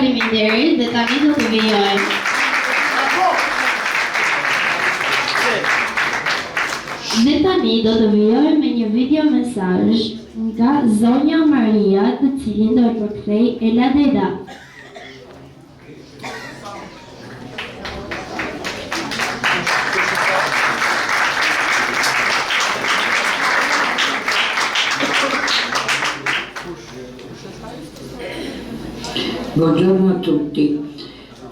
faleminderit dhe tani do të vijojmë. Dhe tani do të vijojmë me një video mesazh nga zonja Maria, të cilin do të përkthej Ela Deda. Buongiorno a tutti.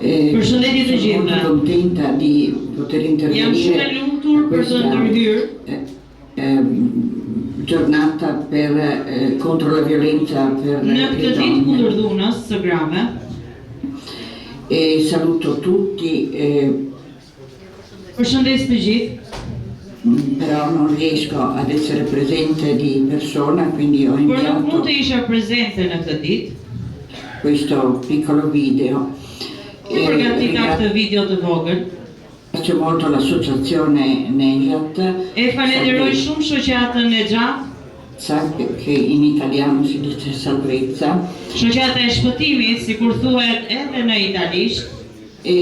Përshëndetje të gjithëve. Sono contenta di poter Jam shumë e lumtur për të ndërhyrë giornata contro la violenza per në këtë ditë kundër dhunës së grave. E saluto tutti. Përshëndes të gjithë. Però non riesco ad essere presente di persona, quindi ho Por nuk inviato mund të isha prezente në këtë ditë. questo piccolo video. Përgatita këtë video të vogël. Ringrazio molto l'associazione Nejat. E falenderoj shumë shoqatën e gjatë, Che in italiano si dice salvezza. shoqata e shpëtimit, sikur thuhet edhe në italisht. E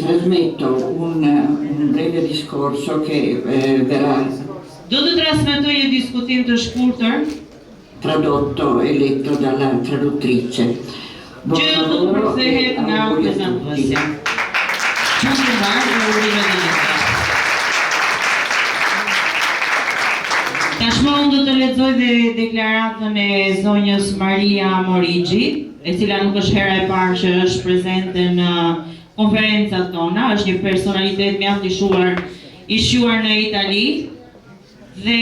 trasmetto un breve discorso che verrà Do të transmetoj një diskutim të shkurtër tradotto e letto dalla traduttrice. Buon që do të lavoro e përkthehet nga auguri a tutti. prezantuesja. Qëndërvar dhe urime të jetës. Tashmë unë do të lexoj dhe deklaratën e zonjës Maria Morigji, e cila nuk është hera e parë që është prezente në konferencat tona, është një personalitet mjaft i shquar në Itali. Dhe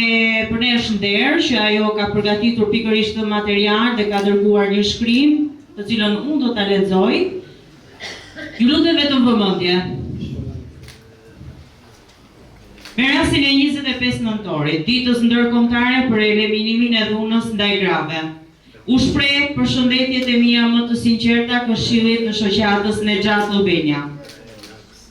për ne është nder që ajo ka përgatitur pikërisht të material dhe ka dërguar një shkrim, të cilën unë do ta lexoj. Ju lutem vetëm vëmendje. Me rastin e 25 nëntorit, ditës ndërkombëtare për eliminimin e dhunës ndaj grave, u shpreh përshëndetjet e mia më të sinqerta këshillit të shoqatës Nejat Albania.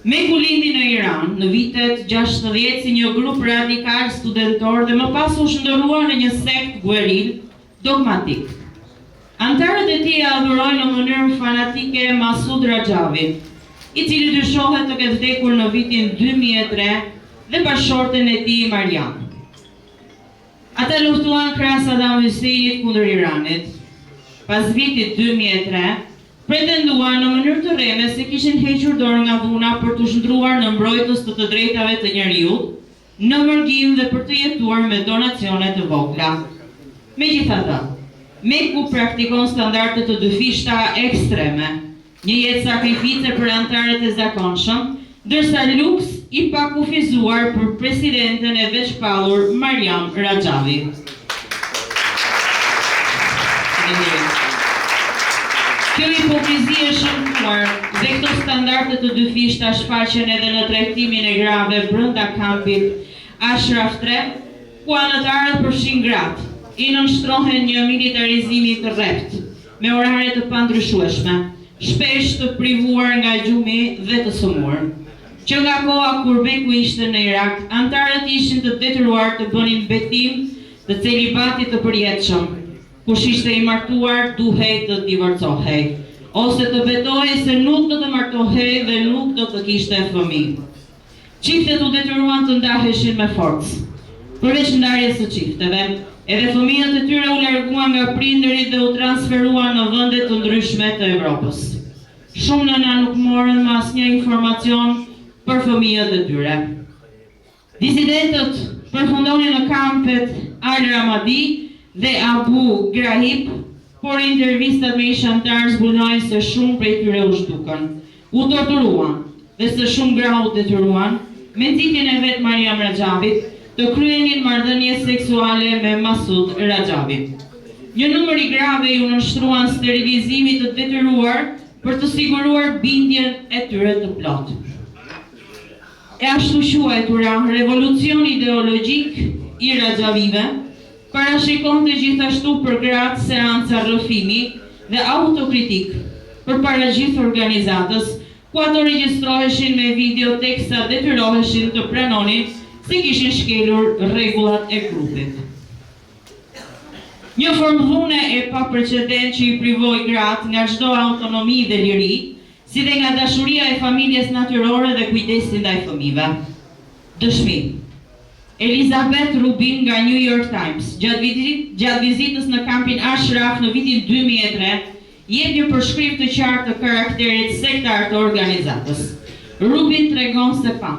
Me ku lindi në Iran, në vitet 60 si një grup radikal studentor dhe më pas u shndërrua në një sekt gueril dogmatik. Antarët e tij adhurojnë në mënyrë fanatike Masud Rajavin, i cili dyshohet të ketë vdekur në vitin 2003 dhe bashkëshorten e tij Mariam. Ata luftuan krahas Saddam Husseinit kundër Iranit. Pas vitit 2003, pretenduan në mënyrë të rreme se kishin hequr dorë nga dhuna për të shndruar në mbrojtës të drejtave të njeriut, në mërgim dhe për të jetuar me donacione të vogla. Megjithatë, Meku praktikon standarde të dyfishta ekstreme, një jetë sakrifice për antarët e zakonshëm, ndërsa luks i pakufizuar për presidenten e veçpallur Mariam Rajavi. Kjo hipokrizi e shëmtuar dhe këto standarde të dyfishta shfaqen edhe në trajtimin e grave brenda kampit Ashraf 3, ku anëtarët përfshin gratë, i nënshtrohen një militarizimi të rrept, me orare të pandryshueshme, shpesh të privuar nga gjumi dhe të sëmur. Që nga koha kur Meku ishte në Irak, antarët ishin të detyruar të bënin betim të celibatit të përjetshëm. Kush ishte i martuar duhej të divorcohej, ose të betohej se nuk do të martohej dhe nuk do të kishte fëmijë. Çiftet u detyruan të ndaheshin me forcë. Përveç ndarjes së çifteve, edhe fëmijët e tyre u larguan nga prindërit dhe u transferuan në vende të ndryshme të Evropës. Shumë nëna nuk morën më asnjë informacion për fëmijët e tyre. Disidentët përfundonin në kampet Al Ramadi dhe Abu Ghraib, por intervistat me ish antarë zbulojnë se shumë prej tyre u zhdukën, u torturuan dhe se shumë gra u detyruan, me nxitjen e vet Mariam Rajavit, të kryenin marrëdhënie seksuale me Masud Rajavin. Një numër i grave ju nënshtruan sterilizimit të detyruar për të siguruar bindjen e tyre të plotë. E ashtu quajtura revolucion ideologjik i Rajavive parashikonte gjithashtu për gratë seanca rrëfimi dhe autokritik përpara gjithë organizatës, ku ato regjistroheshin me video teksta detyroheshin të pranonin se kishin shkelur rregullat e grupit. Një formë dhune e pa precedent që i privoi gratë nga çdo autonomi dhe liri, si dhe nga dashuria e familjes natyrore dhe kujdesi ndaj fëmijëve. Dëshmi. Elizabeth Rubin nga New York Times, gjatë vizitës në kampin Ashraf në vitin 2003, jep një përshkrim të qartë të karakterit sektar të organizatës. Rubin tregon se pa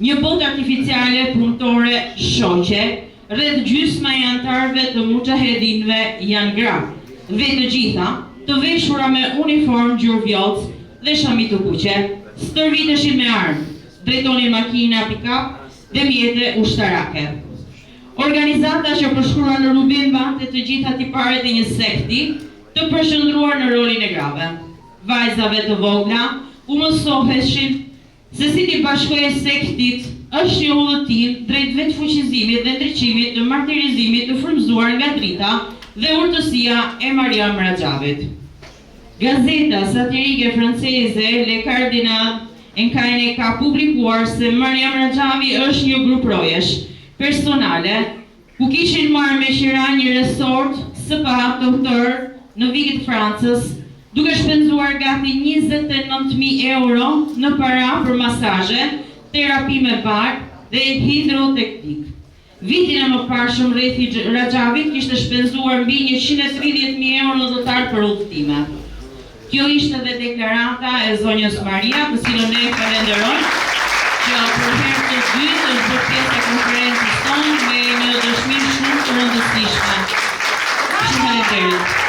një botë artificiale punëtore shoqe, rreth gjysma e antarëve të mujahedinëve janë gra, dhe të gjitha të veshura me uniform gjurvjoc dhe shami të kuqe, stërviteshin me armë, drejtonin makina pick-up dhe mjete ushtarake. Organizata që përshkruan në Rubin mbante të gjitha tiparet e një sekti të përshëndruar në rolin e grave. Vajzave të vogla u mësoheshin se si t'i bashkojë sektit është një udhëtim drejt vetëfuqizimit dhe ndriçimit të martirizimit të frymëzuar nga drita dhe urtësia e Mariam Rajavit. Gazeta satirike franceze Le Cardinal Enkajne ka publikuar se Mariam Rajavi është një grup rojesh personale ku kishin marrë me qira një resort spa të tërë në Vigit Francës, duke shpenzuar gati 29.000 euro në para për masazhe, terapi me bark dhe hidroteknik. Vitin e mëparshëm Rethi Rajavit kishte shpenzuar mbi 130.000 euro në total për udhëtime. Kjo ishte dhe deklarata e zonjës Maria, të cilën ne falenderojmë, që për herë të dytë është bërë pjesë e konferencës tonë me një dëshmi shumë të rëndësishme. Shumë faleminderit.